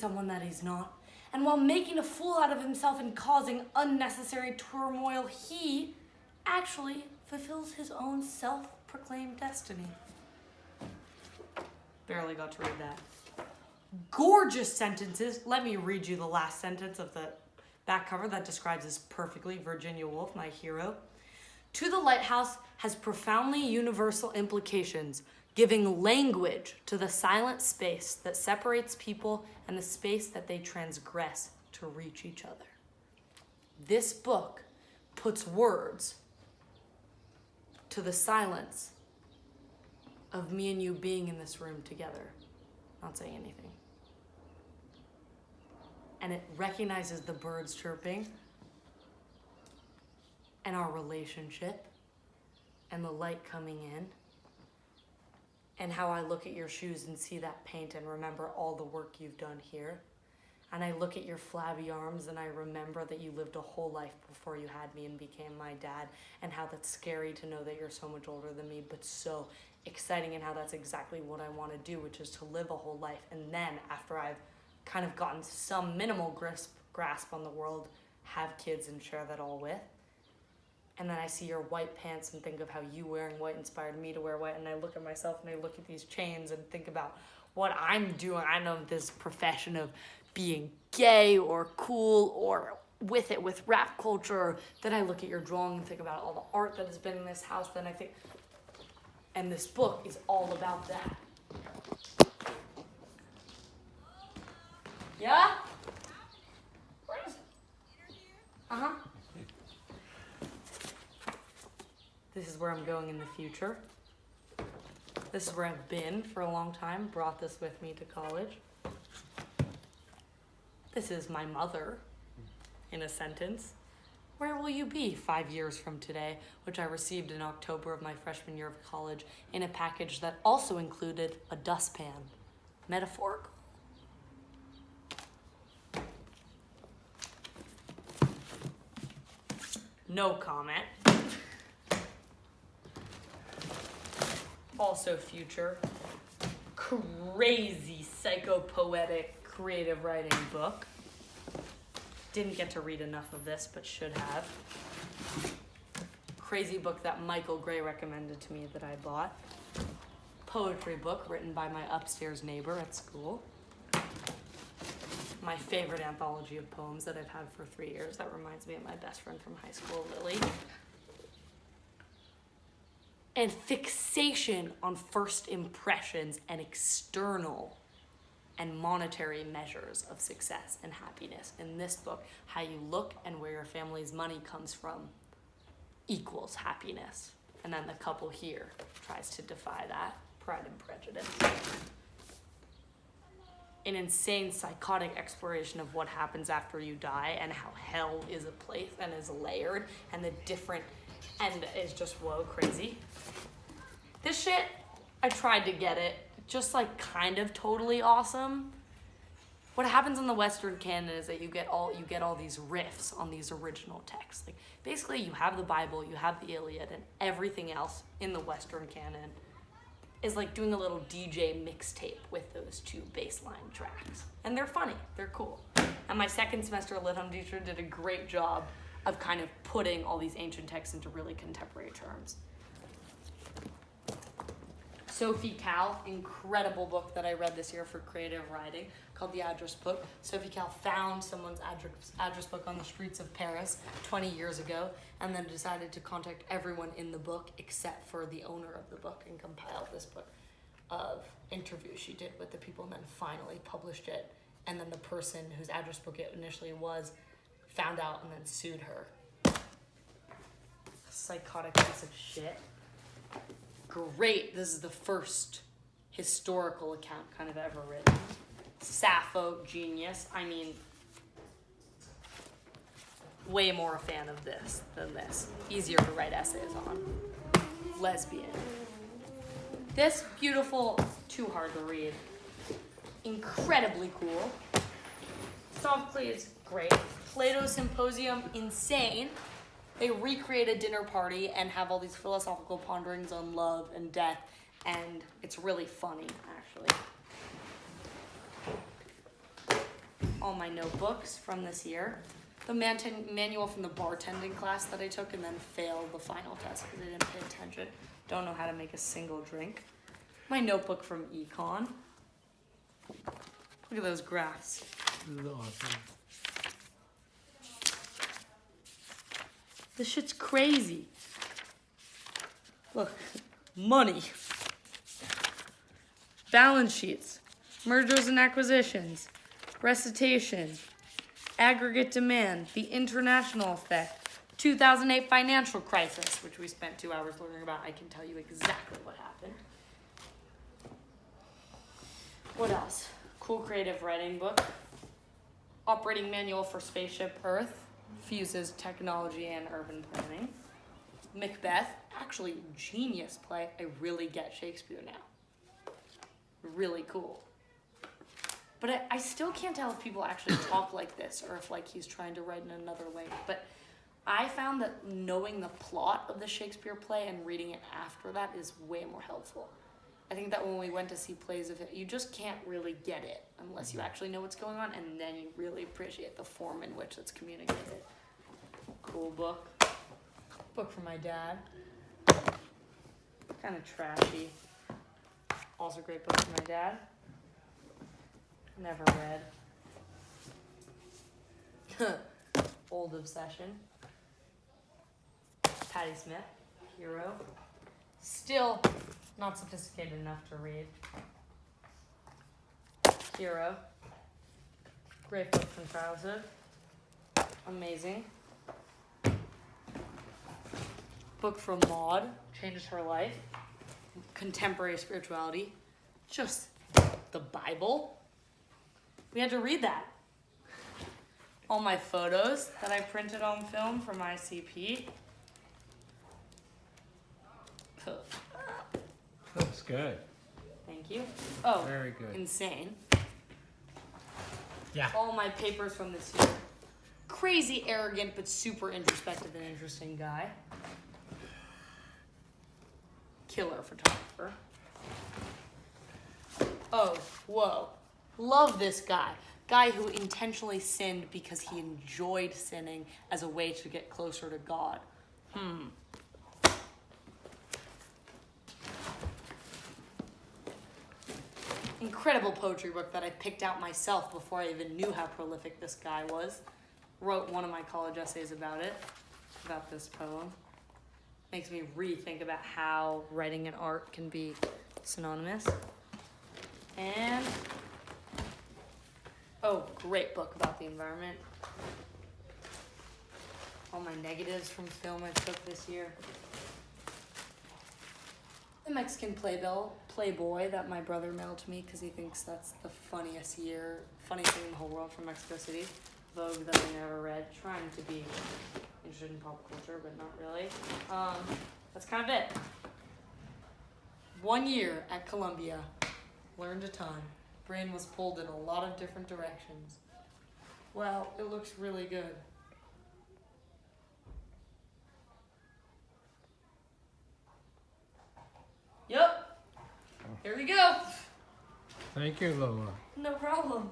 someone that he's not. And while making a fool out of himself and causing unnecessary turmoil, he actually fulfills his own self-proclaimed destiny. Barely got to read that. Gorgeous sentences. Let me read you the last sentence of the back cover that describes this perfectly. Virginia Woolf, my hero. To the lighthouse has profoundly universal implications, giving language to the silent space that separates people and the space that they transgress to reach each other. This book puts words to the silence of me and you being in this room together, not saying anything. And it recognizes the birds chirping and our relationship and the light coming in and how I look at your shoes and see that paint and remember all the work you've done here. And I look at your flabby arms and I remember that you lived a whole life before you had me and became my dad, and how that's scary to know that you're so much older than me, but so exciting, and how that's exactly what I want to do, which is to live a whole life. And then after I've kind of gotten some minimal grasp on the world, have kids and share that all with. And then I see your white pants and think of how you wearing white inspired me to wear white. And I look at myself and I look at these chains and think about what I'm doing. I know this profession of being gay or cool or with it with rap culture. Then I look at your drawing and think about all the art that has been in this house. Then I think, and this book is all about that. Yeah? Where is it? Uh-huh. This is where I'm going in the future. This is where I've been for a long time. Brought this with me to college. This is my mother, in a sentence. Where will you be 5 years from today? Which I received in October of my freshman year of college in a package that also included a dustpan. Metaphorical. No comment. Also future. Crazy psychopoetic creative writing book. Didn't get to read enough of this, but should have. Crazy book that Michael Gray recommended to me that I bought. Poetry book written by my upstairs neighbor at school. My favorite anthology of poems that I've had for 3 years. That reminds me of my best friend from high school, Lily. And fixation on first impressions and external and monetary measures of success and happiness. In this book, how you look and where your family's money comes from equals happiness. And then the couple here tries to defy that. Pride and Prejudice. An insane psychotic exploration of what happens after you die and how hell is a place and is layered and the different, and is just whoa, crazy. This shit, I tried to get it, just like kind of totally awesome. What happens in the Western canon is that you get all these riffs on these original texts. Like basically you have the Bible, you have the Iliad, and everything else in the Western canon is like doing a little DJ mixtape with those two baseline tracks. And they're funny, they're cool. And my second semester lit hum teacher did a great job of kind of putting all these ancient texts into really contemporary terms. Sophie Calle, incredible book that I read this year for creative writing called The Address Book. Sophie Calle found someone's address book on the streets of Paris 20 years ago and then decided to contact everyone in the book except for the owner of the book and compiled this book of interviews she did with the people and then finally published it. And then the person whose address book it initially was found out and then sued her. Psychotic piece of shit. Great, this is the first historical account kind of ever written. Sappho, genius. I mean, way more a fan of this than this. Easier to write essays on. Lesbian. This, beautiful, too hard to read. Incredibly cool. Sophocles, great. Plato's Symposium, insane. They recreate a dinner party and have all these philosophical ponderings on love and death, and it's really funny, actually. all my notebooks from this year. The manual from the bartending class that I took and then failed the final test because I didn't pay attention. Don't know how to make a single drink. My notebook from econ. Look at those graphs. This is awesome. This shit's crazy. Look, money. Balance sheets. Mergers and acquisitions. Recitation. Aggregate demand. The international effect. 2008 financial crisis, which we spent 2 hours learning about. I can tell you exactly what happened. What else? Cool creative writing book. Operating manual for Spaceship Earth. Fuses technology and urban planning. Macbeth, actually genius play. I really get Shakespeare now. Really cool. But I still can't tell if people actually talk like this or if like he's trying to write in another language. But I found that knowing the plot of the Shakespeare play and reading it after that is way more helpful. I think that when we went to see plays of it, you just can't really get it unless you actually know what's going on, and then you really appreciate the form in which it's communicated. Cool book. Book for my dad. Kind of trashy. Also great book for my dad. Never read. Old obsession. Patti Smith. Hero. Still not sophisticated enough to read. Hero. Great book from childhood. Amazing. Book from Maud. Changed her life. Contemporary spirituality. Just the Bible. We had to read that. All my photos that I printed on film from ICP. Looks good. Thank you. Oh, very good. Insane. Yeah. All my papers from this year. Crazy, arrogant, but super introspective and interesting guy. Killer photographer. Oh, whoa. Love this guy. Guy who intentionally sinned because he enjoyed sinning as a way to get closer to God. Incredible poetry book that I picked out myself before I even knew how prolific this guy was. Wrote one of my college essays about it, about this poem. Makes me rethink about how writing and art can be synonymous. And, oh, great book about the environment. All my negatives from film I took this year. The Mexican Playboy that my brother mailed to me because he thinks that's the funniest thing in the whole world from Mexico City. Vogue that I never read. Trying to be interested in pop culture, but not really. That's kind of it. 1 year at Columbia. Learned a ton. Brain was pulled in a lot of different directions. Well, it looks really good. Yep. Here we go. Thank you, Lola. No problem.